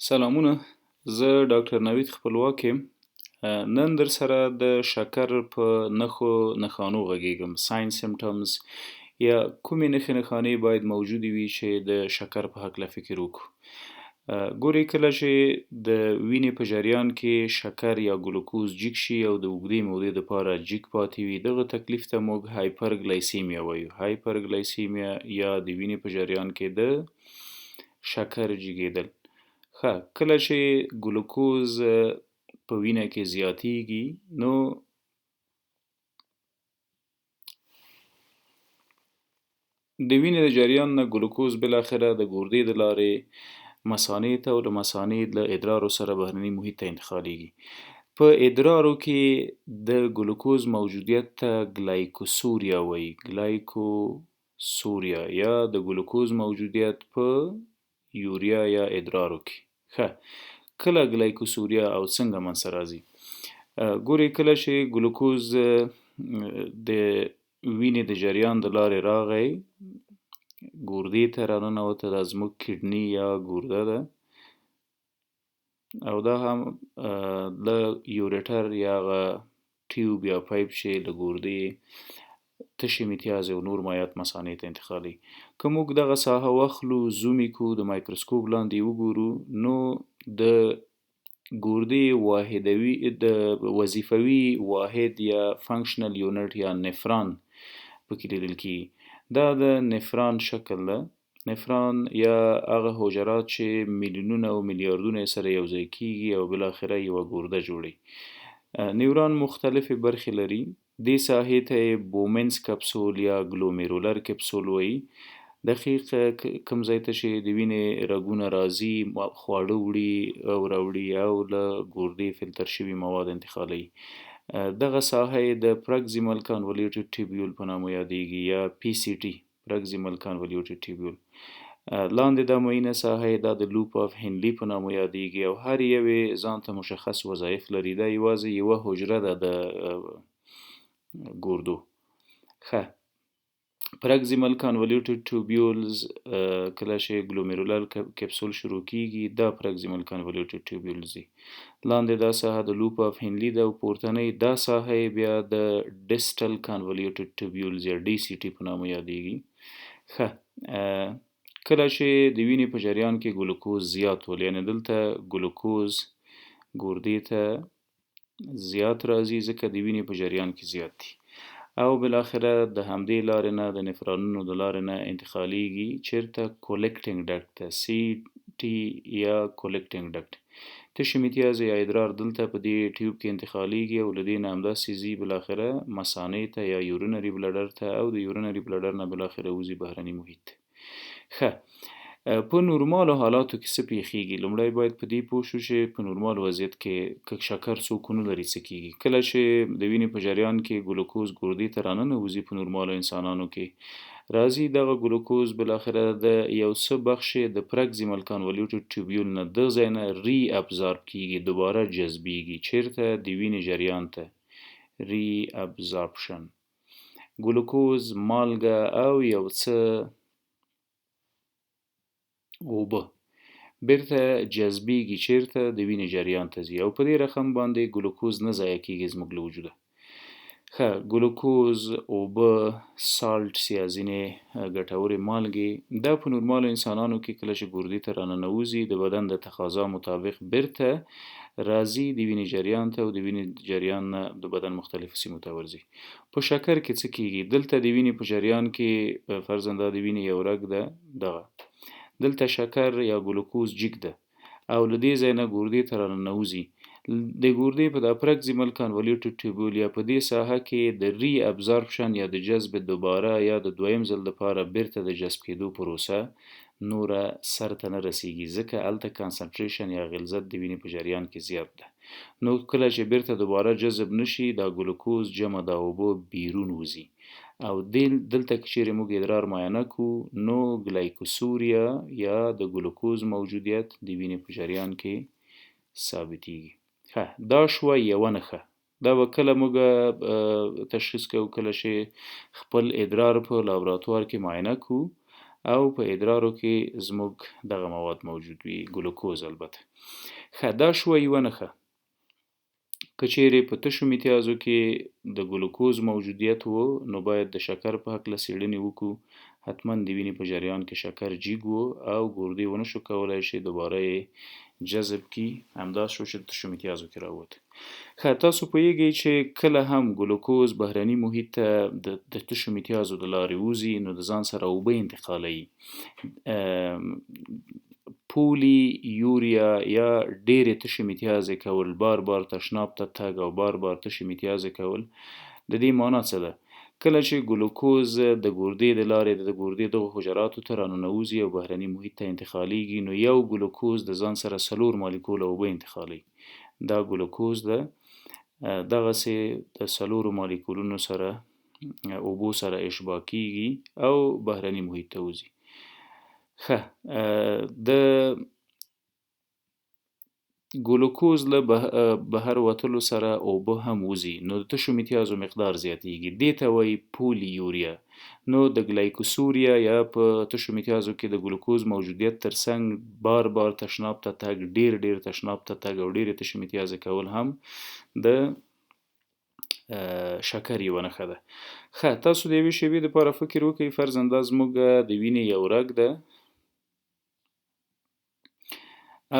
سلامونه، زه ډاکټر نوید خپلواک یم. نن در سره د شکر په نښانو غږیږم. ساین سیمټمز یا کومې نښانې باید موجودې وي چې د شکر په هکله فکر وکړو. ګورئ، کله چې د وینې په جریان کې شکر یا ګلوکوز جګ شي او د اوږدې مودې دپاره جګ پاتې وي، دغه تکلیف ته موږ هایپرګلایسیمیا وایو. هایپرګلایسیمیا یا د وینې په جریان کې د شکر جګیدل. کله چې ګلوکوز په وینه کې زیاتیږي، نو د وینې د جریان نه ګلوکوز بالاخره د ګردې د لارې مثانې ته او له مثانې له ادرارو سره بهرني محیط ته انتقالیږي. په ادرارو کې د ګلوکوز موجودیت ته ګلایکوسوریا وایي. ګلایکوسوریا یا د ګلوکوز موجودیت په یوریا یا ادرارو کې. کله ګلایکوسوریا او څنګه منځته راځي؟ ګورئ، کله چې ګلوکوز د وینې د جریان د لارې راغی، ګردې ته راننوته، دا زموږ کډني یا ګرده ده، او دا هم له یوریټر یا هغه ټیوب یا پایپ چې له ګردې تشې متیازې او نور مایعات مثانې ته انتقالوي. که موږ دغه ساحه واخلو، زوم یې کړو، د مایکروسکوپ لاندې وګورو، نو د ګردې د وظیفوي واحد یا فنکشنل یونټ یا نفران پکې لیدل کېږي. دا د نفران شکل ده. نفران یا هغه حجرات چې میلیونونه او میلیاردونه سره یوځای کېږي او بالاخره یوه ګرده جوړوي. نیورون مختلفې برخې لري. دې ساحې ته یې بومنز کپسول یا ګلومیرولر کپسول وایي. دقیق کوم ځای ته چې د وینې رګونه راځي، خواړه وړي او راوړي او له ګردې فلتر شوي مواد انتقالوي. دغه ساحه یې د پرکزیمل کانولیوټډ ټیبیول په نامه یادیږي یا PCT، پرکزیمل کانولیوټډ ټیبیول. لاندې دا معینه ساحه یې دا د لوپ آف هنلي په نامه یادیږي او هر یو یې ځان ته مشخص وظایف لري. دا یوازې یوه حجره ده د ګردو. پرکزیمل کانولیوټډ ټیبیولز کله چې ګلومیرولر کپسول شروع کیږي، دا پرکزیمل کانولیوټډ ټیبیولز دي. لاندې دا ساحه د لوپ آف هنلي ده او پورتنۍ دا ساحه یې بیا د ډیسټل کانولیوټډ ټیبیولز یا DCT په نامه یادیږي. کله چې د وینې په جریان کې ګلوکوز زیات ول، یعنی دلته ګلوکوز ګردې ته زیات راځي ځکه د وینې په جریان کې زیات دي، او بالاخره د همدې لارې نه د نفرانونو د لارې نه انتقالیږي چیرته؟ کولیکټینګ ډکټ ته، CT یا کولیکټینګ ډکټ. تشې متیازې یا ادرار دلته په دې ټیوب کې انتقالیږي او له دې نه همداسې ځي بالاخره مثانې ته یا یورینري بلډر ته، او د یورینري بلډر نه بالاخره وځي بهرني محیط ته. په نورمالو حالاتو کې څه پیښیږي؟ لومړی باید په دې پوه شو چې په نورمال وضعیت کې که شکر څوک ونه لري څه کېږي. کله چې د وینې په جریان کې ګلوکوز ګردې ته راننوځي په نورمالو انسانانو کې راځي، دغه ګلوکوز بالاخره د یو څه بخش د پرکزیمل کانولیوټډ ټیبیول نه د ځای نه ری ابزارب کېږي، دوباره جذبیږي. چیرته؟ د وینې جریان ته. ری ابزاربشن. ګلوکوز، مالګه او یو څه اوبه بیرته جذبیږي. چیرته؟ د وینې جریان ته ځي او په دې رقم باندې ګلوکوز نه ضایع کېږي زموږ له وجوده. ګلوکوز، اوبه، سالټس یا ځینې ګټورې مالګې، دا په نورمالو انسانانو کې کله چې ګردې ته راننوځي د بدن د تقاضا مطابق بیرته راځي د وینې جریان ته او د وینې جریان نه د بدن مختلفو سیمو ته ورځي. په شکر کې څه کېږي؟ دلته د وینې په جریان کې فرضاً دا د وینې یو رګ ده، دغه دلته شکر یا ګلوکوز جګ ده او له دې ځای نه ګردې ته راننوځي. د ګردې په دا پرکزیمل کانولیوټډ ټیبیول یا په دې ساحه کې د ری ابزاربشن یا د جذب دوباره یا د دویم ځل لپاره بیرته د جذب کېدو پروسه نوره سر ته نه رسیږي ځکه هلته کانسنټریشن یا غلظت د وینې په جریان کې زیات ده. نو کله چې بیرته دوباره جذب نشي، دا ګلوکوز جمع د اوبو بیرون وځي او دلته که چیرې موږ ادرار معاینه کړو، نو ګلایکوسوریا یا د ګلوکوز موجودیت د وینې په جریان کې ثابتېږي. دا شوه یوه نښه. دا به کله موږ تشخیص کوو؟ کله چې خپل ادرار په لابراتوار کې معاینه کړو او په ادرارو کې زموږ دغه مواد موجود وي، ګلوکوز البته. دا شوه یوه نښه. که چیرې په تشو میتیازو کې د ګلوکوز موجودیت و، نو باید د شکر په هکله څېړنې وکړو. حتما د وینې په جریان کې شکر جیګ و او ګردې ونه شو کولی چې دوباره یې جذب کی، همدا شو چې د تشو میتیازو کې راووت. تاسو پوهیږئ چې کله هم ګلوکوز بهرني محیط ته د تشو میتیازو د لارې وځي، نو د ځان سره اوبه انتقالوي. پولی یوریا یا ډېرې تشې میتیازې کول، بار بار تشناب ته تګ او بار بار تشې میتیازې کول، د دې معنا څه ده؟ کله چې ګلوکوز د ګردې د لارې د ګردې دغو حجراتو ته راننوځي او بهرني محیط ته انتقالیږي، نو یو ګلوکوز د ځان سره 4 مالیکوله اوبه انتقالوي. دا ګلوکوز دغسې د 4 مالیکولونو سره اوبو سره اشباع کیږي او بهرني محیط ته وځي. د ګلوکوز له بهر وتلو سره اوبه هم وځي، نو د تشو میتیازو مقدار زیاتیږي. دې ته وایي پولی یوریا. نو د ګلایکوسوریا یا په تشو میتیازو کې د ګلوکوز موجودیت ترڅنګ بار بار تشناب ته تګ، ډېر تشناب ته تګ او ډېرې تشې میتیازې کول هم د شکر یوه نښه ده. تاسو د یوې شیبې دپاره فکر وکړئ، فرضاً دا زموږ د وینې یو رګ ده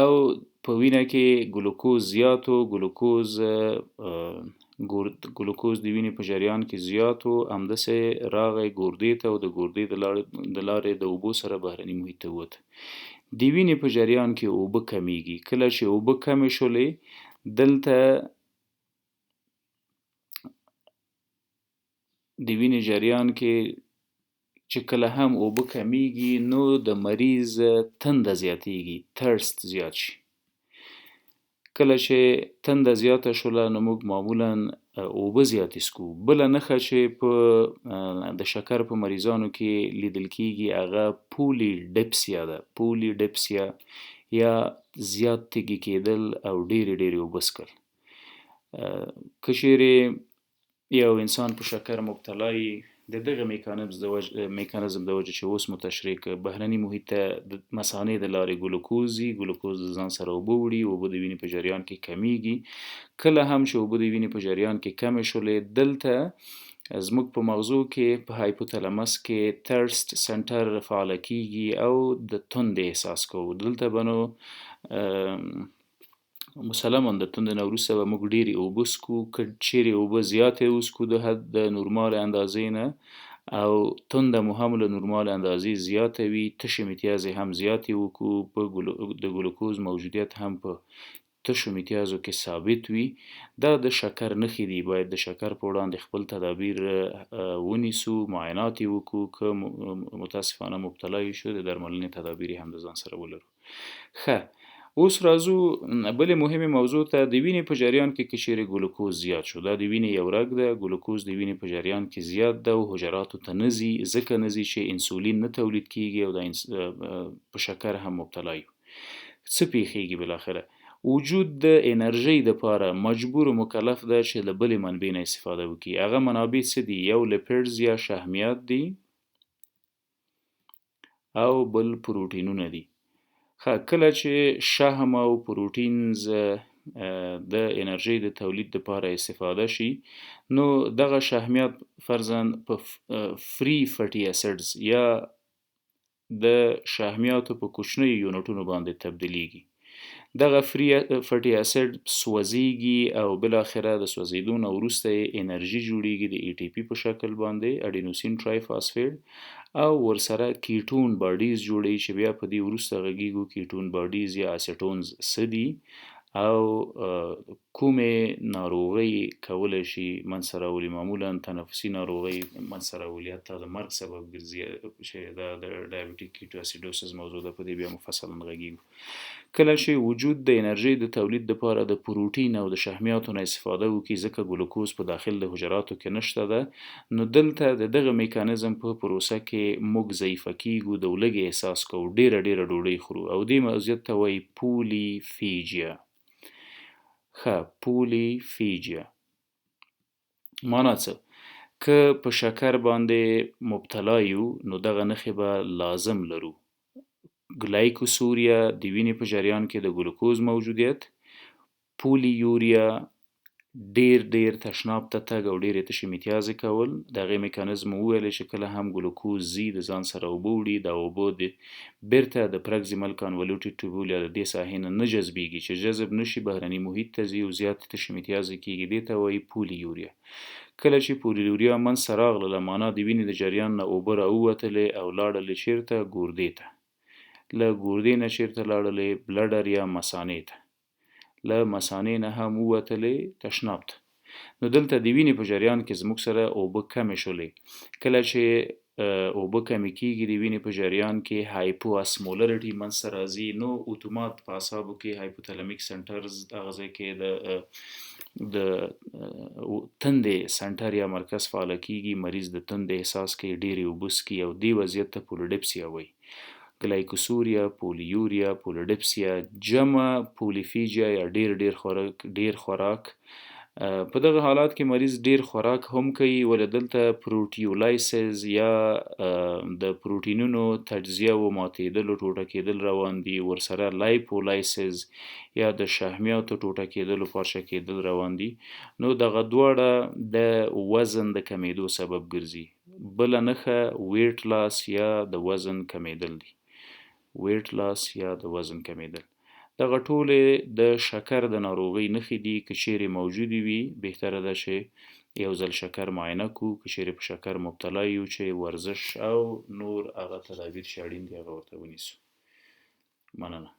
او په وینه کې ګلوکوز زیات و، ګلوکوز د وینې په جریان کې زیات و، همداسې راغی ګردې ته او د ګردې د لارې د اوبو سره بهرني محیط ته ووت. د وینې په جریان کې اوبه کمیږي. کله چې اوبه کمې شولې، دلته د وینې جریان کې چې کله هم اوبه کمیږي، نو د مریض تنده زیاتیږي، ترست زیات شي. کله چې تنده زیاته شوله، نو موږ معمولا اوبه زیاتې څښو. بله نښه چې د شکر په مریضانو کې لیدل کیږي، هغه پولی ډپسیا ده. پولی ډپسیا یا زیات تږي کیدل او ډېرې اوبه څښل. که چیرې یو انسان په شکر مبتلا وي، د دغه میکانیزم د وجې چې اوس مو تشریح کړ، بهرني محیط ته د مثانې د لارې ګلوکوز ځي، ګلوکوز د ځان سره اوبه وړي، اوبه د وینې په جریان کې کمیږي. کله هم چې اوبه د وینې په جریان کې کمې شولې، دلته زموږ په مغزو کې په هایپوتلامس کې ترست سنټر فعاله کیږي او د تندې احساس کوو. دلته به نو مسلماً د تندې نه وروسته به موږ ډېرې اوبه څښو. که چیرې اوبه زیاتې وڅښو د حد د نورمال اندازې نه او تنده مو هم له نورمال اندازې زیاته وي، تشې میتیازې هم زیاتې وکړو، د ګلوکوز موجودیت هم په تشو میتیازو کې ثابت وي، دا د شکر نښې دي. باید د شکر په وړاندې خپل تدابیر ونیسو، معاینات یې وکړو. که متاسفانه مبتلا یې شو، د درملنې تدابیر هم د ځان سره ولرو. اوس راځو بلې مهمې موضوع ته. د وینې په جریان کې که چیرې ګلوکوز زیات شو، دا د وینې یو رګ ده، ګلوکوز د وینې په جریان کې زیات ده او حجراتو ته نه ځي، ځکه نه ځي چې انسولین نه تولید کیږي او په شکر هم مبتلا یو. څه پیښیږي بالاخره؟ وجود د انرژۍ دپاره مجبور و مکلف ده چې له بلې منبع نه استفاده وکړي. هغه منابع څه دي؟ یو لیپیډز یا شحمیات دي او بل پروټینونه دي. کله چې شحم او پروټینز د انرژۍ د تولید لپاره استفاده شي، نو دغه شحمیات فرضاً په فری فټي اسیډز یا د شحمیاتو په کوچنیو یونټونو باندې تبدیلیږي. دغه فری فټي اسیډ سوځیږي او بالاخره د سوځیدو نه وروسته انرژي جوړیږي د ای ټي پی په شکل باندې، اډینوسین ټرای فاسفیټ، او ورسره کیټون باډیز جوړیږي چې بیا په دې وروسته غږیږو کیټون باډیز یا اسیټونز څه دي او کومې ناروغۍ کولی شي منځته راولي. معمولا تنفسي ناروغۍ منځته راولي، حتی د مرګ سبب ګرځي، چې دا د ډایبټیک کیټواسیډوسس موضوع ده، په دې بیا مفصلا غږیږو. کله چې وجود د انرژۍ د تولید لپاره د پروټین او د شحمیاتو نه استفاده وکړي، ځکه ګلوکوز په داخل د حجراتو کې نشته ده، نو دلته د دغه میکانیزم په پروسه کې موږ ضعیفه کیږو، د ولږې احساس کوو، ډېره ډوډۍ خورو او دې موضوعیت ته وایي پولیفیجیا. پولیفیجیا معنا څه؟ که په شکر باندې مبتلا یو نو دغه نښې به لازم لرو ګلایکوسوریا د وینې په جریان کې د ګلوکوز موجودیت پولیوریا ډیر تشناب ته تګ او ډیرې تشې میتیازې کول د هغې میکانیزم وویلې چې کله هم ګلوکوز ځي د ځان سره اوبه وړي دا اوبه د بیرته د پرکزیمل کانولوټیډ ټیوبول یا د دې ساحې نه جذبیږي چې جذب نشي بهرني محیط ته ځي او زیات تشې میتیازې کیږي دې ته وایي پولیوریا کله چې پولیوریا منځته راغله معنا د وینې د جریان نه اوبه راووتلې او لاړلې چیرته ګردې ته له ګردې نه چیرته لاړلې بلډر یا مثانې ته له مثانې نه هم ووتلې تشناب ته نو دلته د وینې په جریان کې زموږ سره اوبه کمې شولې کله چې اوبه کمې کیږي د وینې په جریان کې هایپو اسمولریټي منځته راځي نو اتومات په اعصابو کې هایپوتلمیک سنټرز هغه ځای کې د تندې سنټر یا مرکز فعاله کیږي مریض د تندې احساس کوي ډېرې اوبه څښي او دې وضعیت ته پولیډپسیا وایي ګلایکوسوریا پولیوریا پولیډپسیا جمع پولیفیجیا یا ډیر خوراک په دغه حالات کې مریض ډیر خوراک هم کوي ولې دلته پروټیولایسز یا د پروټینونو تجزیه او ماتېدلو ټوټه کېدل روان دي ورسره لایپولایسز یا د شحمیاتو ټوټه کېدلو پارچه کېدل روان دي نو دغه دواړه د وزن د کمیدو سبب ګرځي بله نښه ویټ لاس یا د وزن کمیدل دي ویټ لاس یا د وزن کمیدل دغه ټولې د شکر د ناروغۍ نښې دي که چیرې موجودې وي بهتره ده چې یو ځل شکر معاینه کړو که چیرې په شکر مبتلا یو چې ورزش او نور هغه تدابیر چې اړین دي هغه ورته ونیسو مننه